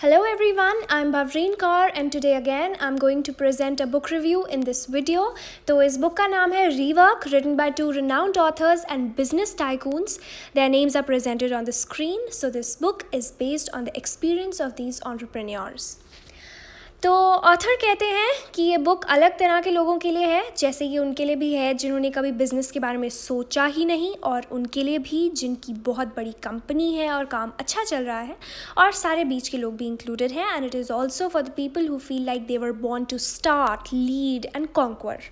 Hello everyone, I'm Bhavreen Kaur and today again I'm going to present a book review in this video. तो इस book का नाम है Rework, written by two renowned authors and business tycoons. Their names are presented on the screen. So this book is based on the experience of these entrepreneurs. तो author कहते हैं कि ये बुक अलग तरह के लोगों के लिए है, जैसे कि उनके लिए भी है जिन्होंने कभी बिज़नेस के बारे में सोचा ही नहीं, और उनके लिए भी जिनकी बहुत बड़ी कंपनी है और काम अच्छा चल रहा है, और सारे बीच के लोग भी इंक्लूडेड हैं. And it is also for the people who feel like they were born to start, lead and conquer.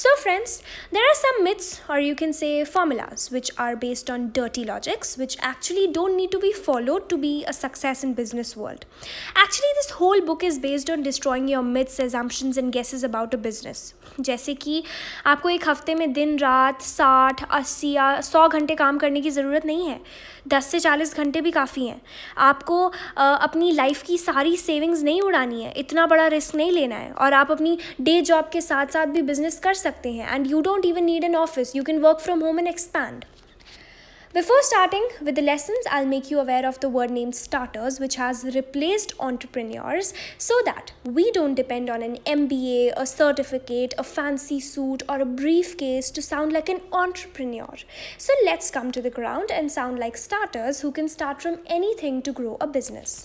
So friends, there are some myths, or you can say formulas, which are based on dirty logics, which actually don't need to be followed to be a success in business world. Actually, this whole book is based on destroying your myths, assumptions and guesses about a business. जैसे कि आपको एक हफ्ते में दिन रात 60, 80 या 100 घंटे काम करने की ज़रूरत नहीं है. 10 से 40 घंटे भी काफ़ी हैं. आपको अपनी लाइफ की सारी सेविंग्स नहीं उड़ानी है, इतना बड़ा रिस्क नहीं लेना है, और आप अपनी डे जॉब के साथ साथ भी बिजनेस कर सकते हैं. And you don't even need an office, you can work from home and expand. Before starting with the lessons, I'll make you aware of the word named starters, which has replaced entrepreneurs, so that we don't depend on an MBA, a certificate, a fancy suit, or a briefcase to sound like an entrepreneur. So let's come to the ground and sound like starters who can start from anything to grow a business.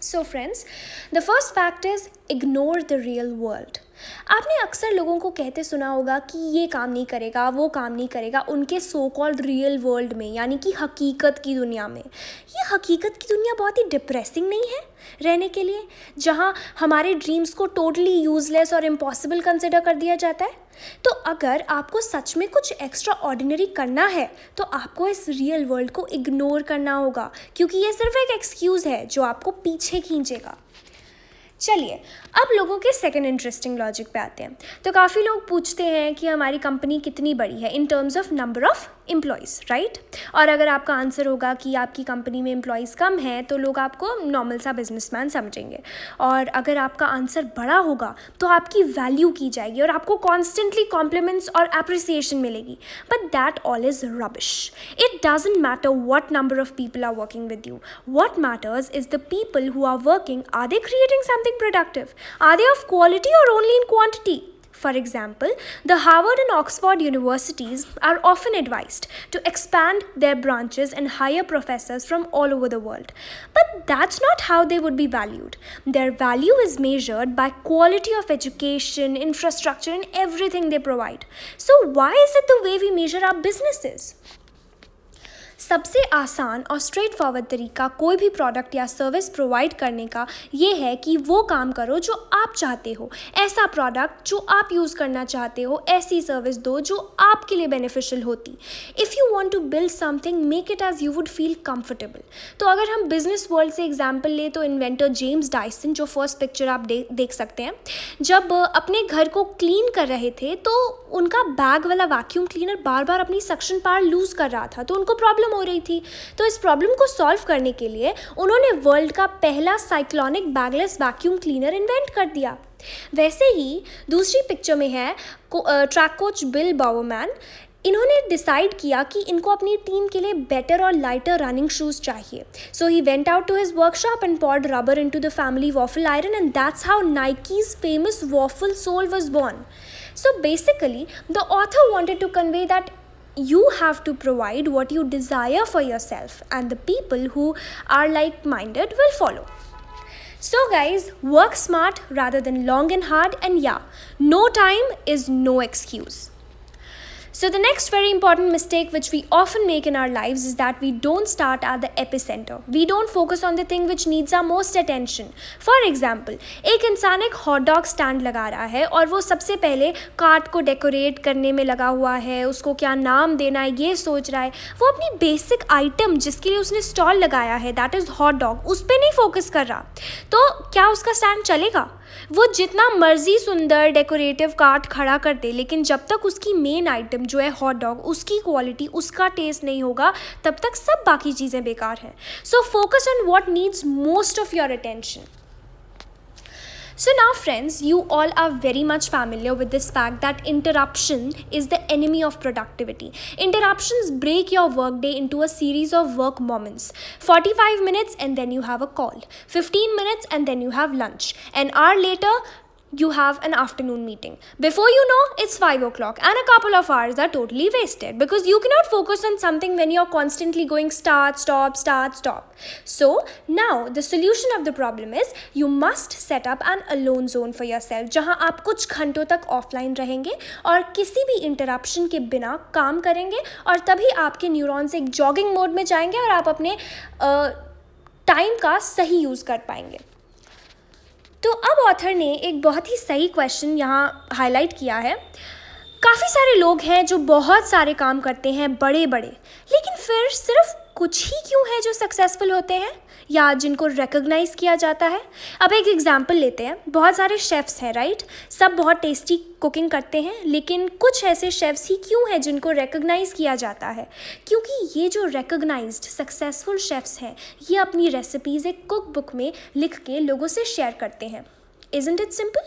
So friends, the first fact is ignore the real world. आपने अक्सर लोगों को कहते सुना होगा कि ये काम नहीं करेगा, वो काम नहीं करेगा, उनके सो कॉल्ड रियल वर्ल्ड में, यानी कि हकीकत की दुनिया में. ये हकीकत की दुनिया बहुत ही डिप्रेसिंग नहीं है रहने के लिए, जहाँ हमारे ड्रीम्स को टोटली यूजलेस और इम्पॉसिबल कंसिडर कर दिया जाता है. तो अगर आपको सच में कुछ एक्स्ट्रा ऑर्डिनरी करना है तो आपको इस रियल वर्ल्ड को इग्नोर करना होगा, क्योंकि ये सिर्फ एक एक्सक्यूज़ है जो आपको पीछे खींचेगा. चलिए अब लोगों के सेकंड इंटरेस्टिंग लॉजिक पे आते हैं. तो काफ़ी लोग पूछते हैं कि हमारी कंपनी कितनी बड़ी है in terms of number of employees, right? और अगर आपका आंसर होगा कि आपकी कंपनी में एम्प्लॉयज़ कम हैं तो लोग आपको नॉर्मल सा बिजनेसमैन समझेंगे. और अगर आपका आंसर बड़ा होगा तो आपकी वैल्यू की जाएगी और आपको कॉन्स्टेंटली कॉम्प्लीमेंट्स और अप्रिसिएशन मिलेगी. But that all is rubbish. It doesn't matter what number of people are working with you. What matters is the people who are working. Are they creating something productive? Are they of quality or only in quantity? For example, the Harvard and Oxford universities are often advised to expand their branches and hire professors from all over the world. But that's not how they would be valued. Their value is measured by quality of education, infrastructure, and everything they provide. So why is it the way we measure our businesses? सबसे आसान और straight forward तरीका कोई भी product या service provide करने का ये है कि वो काम करो जो आप चाहते हो, ऐसा प्रोडक्ट जो आप यूज़ करना चाहते हो, ऐसी सर्विस दो जो आपके लिए बेनिफिशियल होती. If you want to build something, make it as you would feel comfortable. तो अगर हम बिजनेस वर्ल्ड से एग्जाम्पल ले तो इन्वेंटर जेम्स डायसन, जो फर्स्ट पिक्चर आप देख सकते हैं, जब अपने घर को क्लीन कर रहे थे तो उनका बैग वाला वैक्यूम क्लीनर बार बार अपनी सक्शन पावर लूज़ कर रहा था, तो उनको प्रॉब्लम हो रही थी. तो इस प्रॉब्लम को सॉल्व करने के लिए उन्होंने वर्ल्ड का पहला cyclonic bagless vacuum cleaner invent कर दिया. वैसे ही दूसरी पिक्चर में है ट्रैक कोच बिल बाउमैन. इन्होंने डिसाइड किया कि इनको अपनी टीम के लिए बेटर और लाइटर रनिंग शूज़ चाहिए. So he went out to his workshop and poured rubber into the family waffle iron, and that's how नाइकी's famous waffle sole was born. So basically, the author wanted to convey that you have to provide what you desire for yourself, and the people who are like-minded will follow. So guys, work smart rather than long and hard, and yeah, no time is no excuse. So the next very important mistake which we often make in our lives is that we don't start at the epicenter. We don't focus on the thing which needs our most attention. For example, एक इंसान एक hot dog stand लगा रहा है और वो सबसे पहले कार्ट को डेकोरेट करने में लगा हुआ है, उसको क्या नाम देना है ये सोच रहा है. वो अपनी बेसिक आइटम जिसके लिए उसने स्टॉल लगाया है, दैट इज़ हॉट डॉग, उस पर नहीं फोकस कर रहा. तो क्या उसका स्टैंड चलेगा? वो जितना मर्जी सुंदर डेकोरेटिव कार्ट खड़ा कर दे, लेकिन जब तक उसकी मेन आइटम जो है हॉट डॉग, उसकी क्वालिटी, उसका टेस्ट नहीं होगा, तब तक सब बाकी चीज़ें बेकार हैं. So focus on what needs most of your attention. So now friends, you all are very much familiar with this fact that interruption is the enemy of productivity. Interruptions break your workday into a series of work moments. 45 minutes and then you have a call. 15 minutes and then you have lunch. An hour later, you have an afternoon meeting. Before you know, it's 5 o'clock and a couple of hours are totally wasted because you cannot focus on something when you're constantly going start, stop, start, stop. So now the solution of the problem is you must set up an alone zone for yourself जहाँ आप कुछ घंटों तक offline रहेंगे और किसी भी interruption के बिना काम करेंगे और तभी आपके न्यूरॉन्स एक जॉगिंग मोड में जाएंगे और आप अपने टाइम का सही यूज़ कर पाएंगे. तो अब ऑथर ने एक बहुत ही सही क्वेश्चन यहाँ हाईलाइट किया है. काफ़ी सारे लोग हैं जो बहुत सारे काम करते हैं बड़े बड़े, लेकिन फिर सिर्फ कुछ ही क्यों है जो सक्सेसफुल होते हैं या जिनको रिकॉग्नाइज किया जाता है. अब एक एग्जांपल लेते हैं. बहुत सारे शेफ्स हैं, राइट. सब बहुत टेस्टी कुकिंग करते हैं, लेकिन कुछ ऐसे शेफ्स ही क्यों हैं जिनको रिकॉग्नाइज किया जाता है. क्योंकि ये जो रिकॉग्नाइज्ड सक्सेसफुल शेफ्स हैं ये अपनी रेसिपीज़ एक कुक बुक में लिख के लोगों से शेयर करते हैं. Isn't it simple?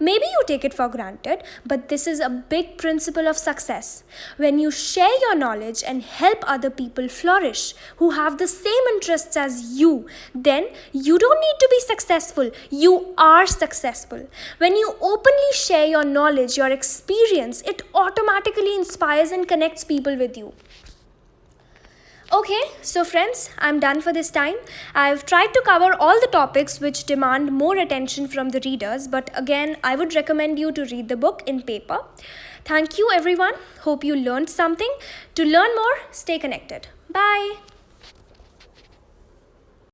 Maybe you take it for granted, but this is a big principle of success. When you share your knowledge and help other people flourish who have the same interests as you, then you don't need to be successful. You are successful. When you openly share your knowledge, your experience, it automatically inspires and connects people with you. Okay, so friends, I'm done for this time. I've tried to cover all the topics which demand more attention from the readers, but again, I would recommend you to read the book in paper. Thank you everyone. Hope you learned something. To learn more, stay connected. Bye.